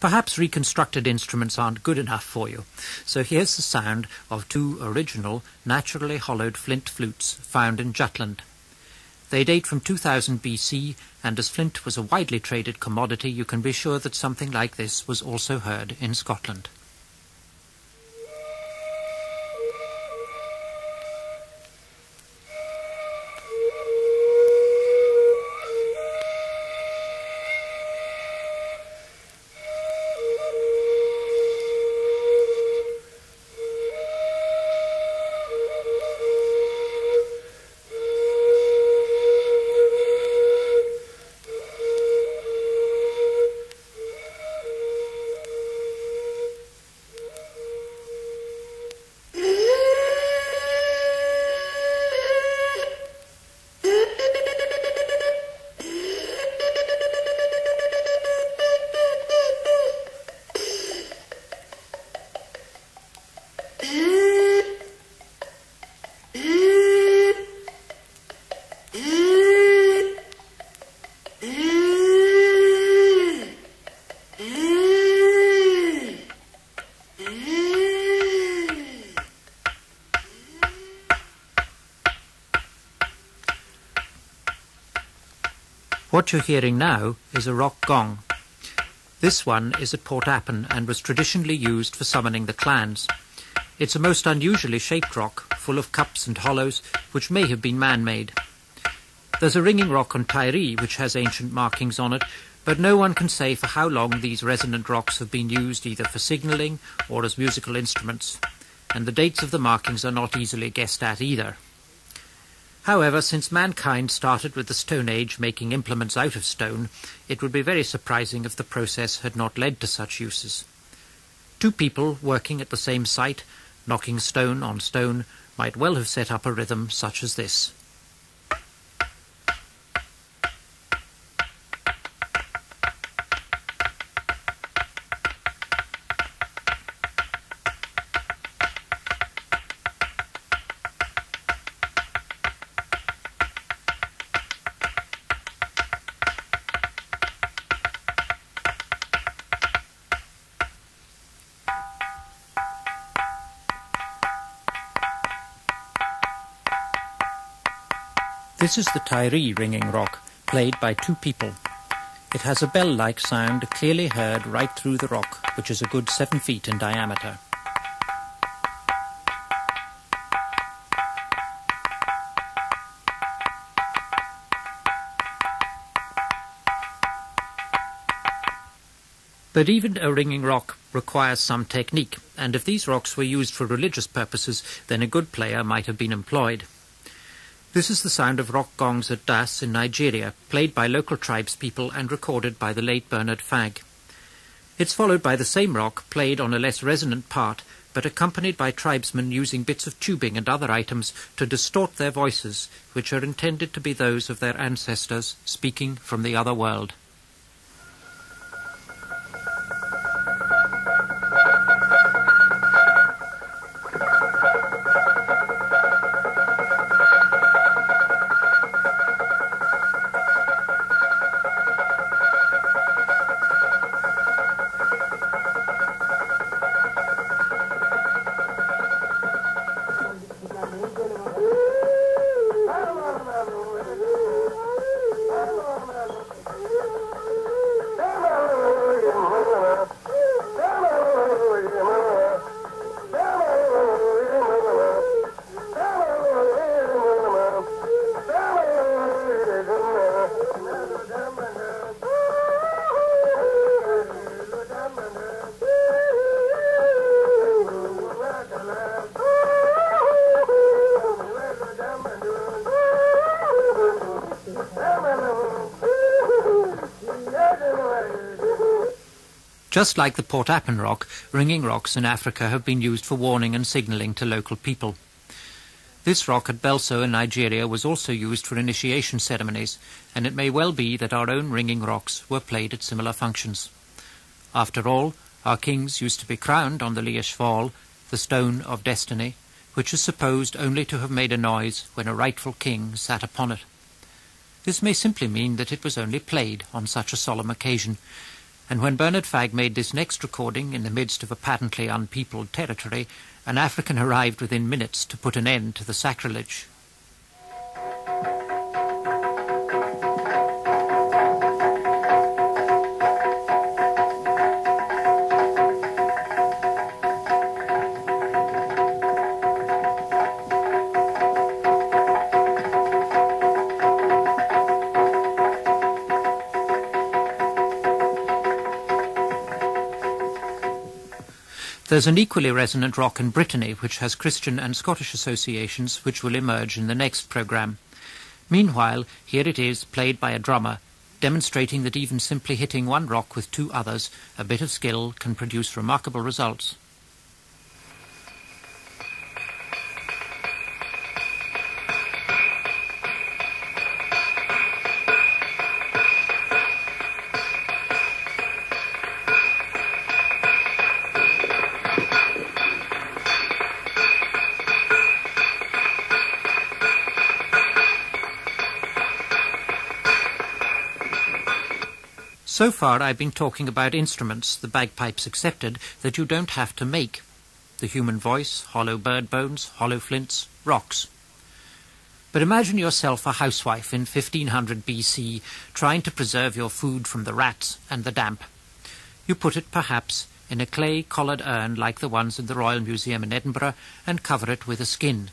Perhaps reconstructed instruments aren't good enough for you, so here's the sound of two original, naturally hollowed flint flutes found in Jutland. They date from 2000 BC, and as flint was a widely traded commodity, you can be sure that something like this was also heard in Scotland. What you're hearing now is a rock gong. This one is at Port Appin and was traditionally used for summoning the clans. It's a most unusually shaped rock, full of cups and hollows, which may have been man-made. There's a ringing rock on Tiree which has ancient markings on it, but no one can say for how long these resonant rocks have been used either for signalling or as musical instruments, and the dates of the markings are not easily guessed at either. However, since mankind started with the Stone Age making implements out of stone, it would be very surprising if the process had not led to such uses. Two people working at the same site, knocking stone on stone, might well have set up a rhythm such as this. This is the Tiree ringing rock, played by two people. It has a bell-like sound clearly heard right through the rock, which is a good 7 feet in diameter. But even a ringing rock requires some technique, and if these rocks were used for religious purposes, then a good player might have been employed. This is the sound of rock gongs at Das in Nigeria, played by local tribespeople and recorded by the late Bernard Fagg. It's followed by the same rock, played on a less resonant part, but accompanied by tribesmen using bits of tubing and other items to distort their voices, which are intended to be those of their ancestors speaking from the other world. Just like the Port Appin rock, ringing rocks in Africa have been used for warning and signalling to local people. This rock at Belso in Nigeria was also used for initiation ceremonies, and it may well be that our own ringing rocks were played at similar functions. After all, our kings used to be crowned on the Liash Fall, the stone of destiny, which is supposed only to have made a noise when a rightful king sat upon it. This may simply mean that it was only played on such a solemn occasion, and when Bernard Fagg made this next recording in the midst of a patently unpeopled territory, an African arrived within minutes to put an end to the sacrilege. There's an equally resonant rock in Brittany, which has Christian and Scottish associations, which will emerge in the next programme. Meanwhile, here it is, played by a drummer, demonstrating that even simply hitting one rock with two others, a bit of skill can produce remarkable results. So far I've been talking about instruments, the bagpipes excepted, that you don't have to make. The human voice, hollow bird bones, hollow flints, rocks. But imagine yourself a housewife in 1500 BC trying to preserve your food from the rats and the damp. You put it, perhaps, in a clay-collared urn like the ones in the Royal Museum in Edinburgh and cover it with a skin.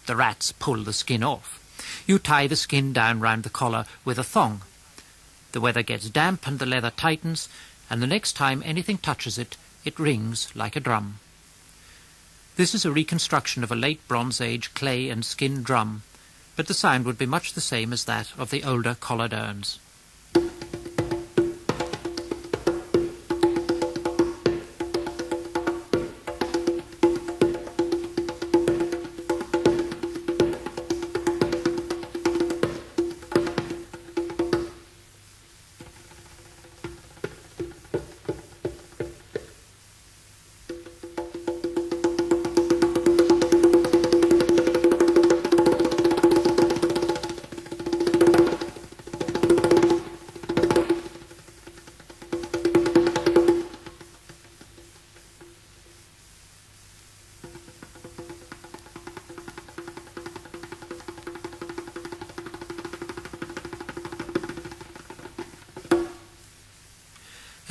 The rats pull the skin off. You tie the skin down round the collar with a thong. The weather gets damp and the leather tightens, and the next time anything touches it, it rings like a drum. This is a reconstruction of a late Bronze Age clay and skin drum, but the sound would be much the same as that of the older collared urns.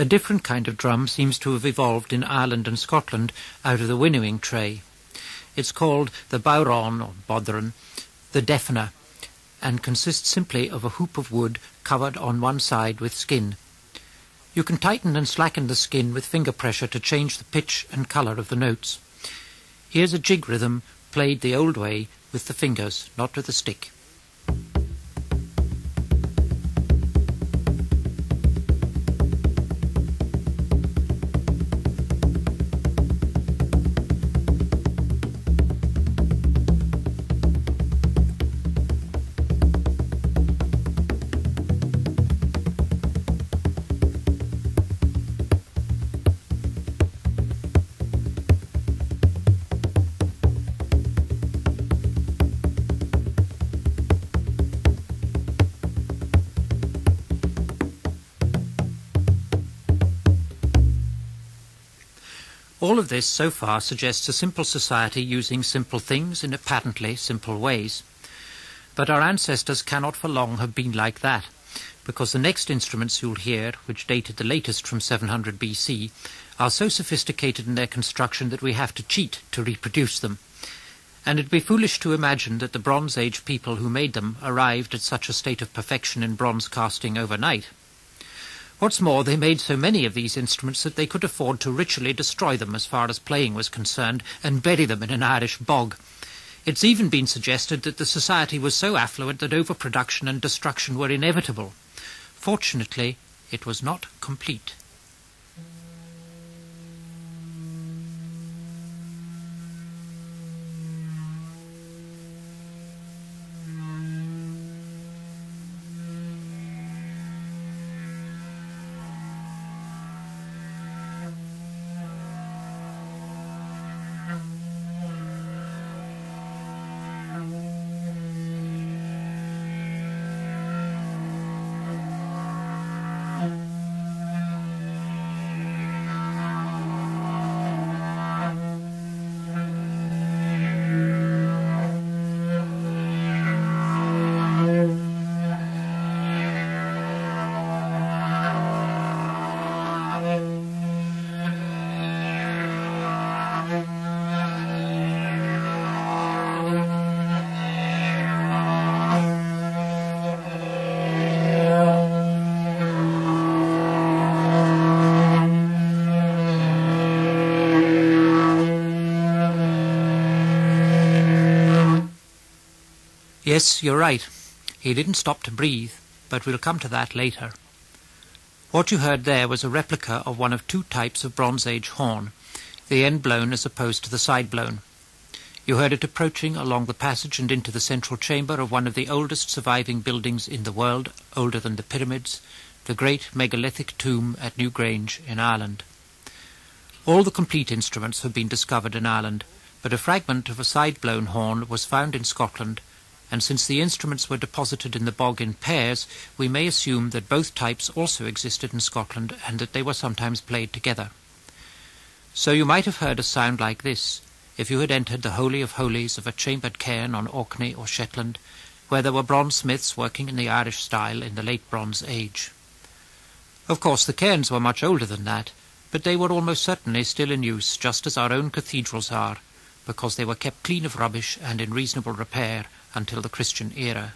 A different kind of drum seems to have evolved in Ireland and Scotland out of the winnowing tray. It's called the bowron or bodhran, the deafener, and consists simply of a hoop of wood covered on one side with skin. You can tighten and slacken the skin with finger pressure to change the pitch and colour of the notes. Here's a jig rhythm played the old way with the fingers, not with a stick. All of this so far suggests a simple society using simple things in apparently simple ways. But our ancestors cannot for long have been like that, because the next instruments you'll hear, which dated the latest from 700 BC, are so sophisticated in their construction that we have to cheat to reproduce them. And it'd be foolish to imagine that the Bronze Age people who made them arrived at such a state of perfection in bronze casting overnight. What's more, they made so many of these instruments that they could afford to ritually destroy them as far as playing was concerned and bury them in an Irish bog. It's even been suggested that the society was so affluent that overproduction and destruction were inevitable. Fortunately, it was not complete. Yes, you're right. He didn't stop to breathe, but we'll come to that later. What you heard there was a replica of one of two types of Bronze Age horn, the end-blown as opposed to the side-blown. You heard it approaching along the passage and into the central chamber of one of the oldest surviving buildings in the world, older than the pyramids, the great megalithic tomb at Newgrange in Ireland. All the complete instruments have been discovered in Ireland, but a fragment of a side-blown horn was found in Scotland, and since the instruments were deposited in the bog in pairs, we may assume that both types also existed in Scotland and that they were sometimes played together. So you might have heard a sound like this, if you had entered the Holy of Holies of a chambered cairn on Orkney or Shetland, where there were bronze smiths working in the Irish style in the late Bronze Age. Of course, the cairns were much older than that, but they were almost certainly still in use, just as our own cathedrals are, because they were kept clean of rubbish and in reasonable repair until the Christian era.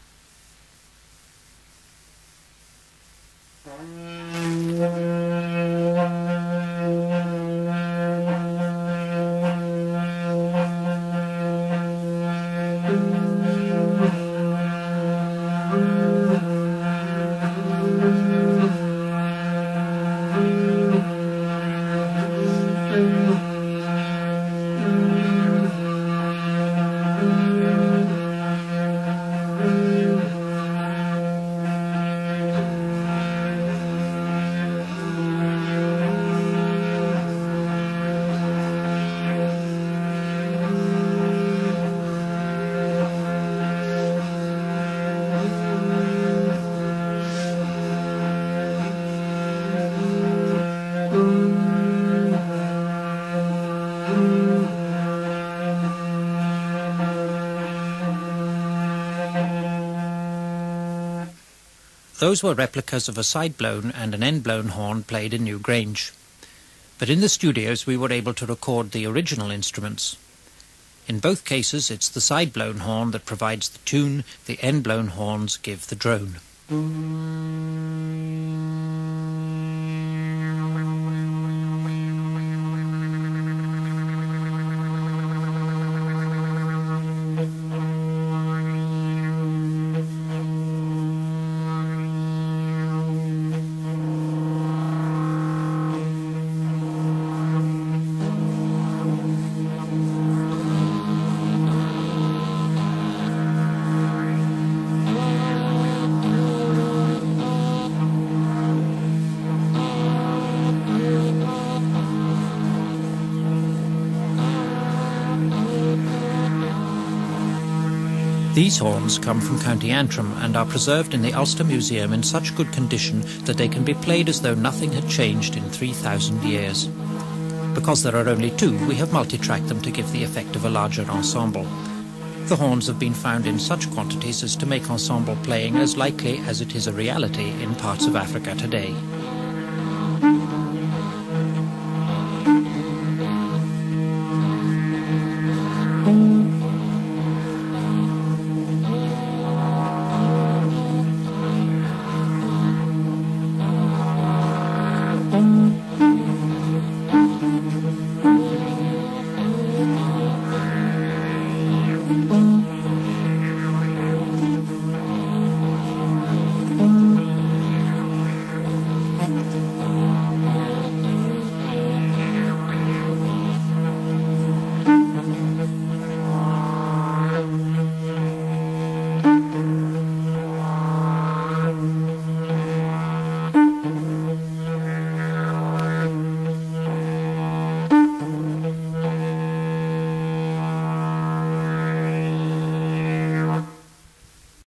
Those were replicas of a side-blown and an end-blown horn played in Newgrange. But in the studios we were able to record the original instruments. In both cases it's the side-blown horn that provides the tune, the end-blown horns give the drone. These horns come from County Antrim and are preserved in the Ulster Museum in such good condition that they can be played as though nothing had changed in 3,000 years. Because there are only two, we have multi-tracked them to give the effect of a larger ensemble. The horns have been found in such quantities as to make ensemble playing as likely as it is a reality in parts of Africa today.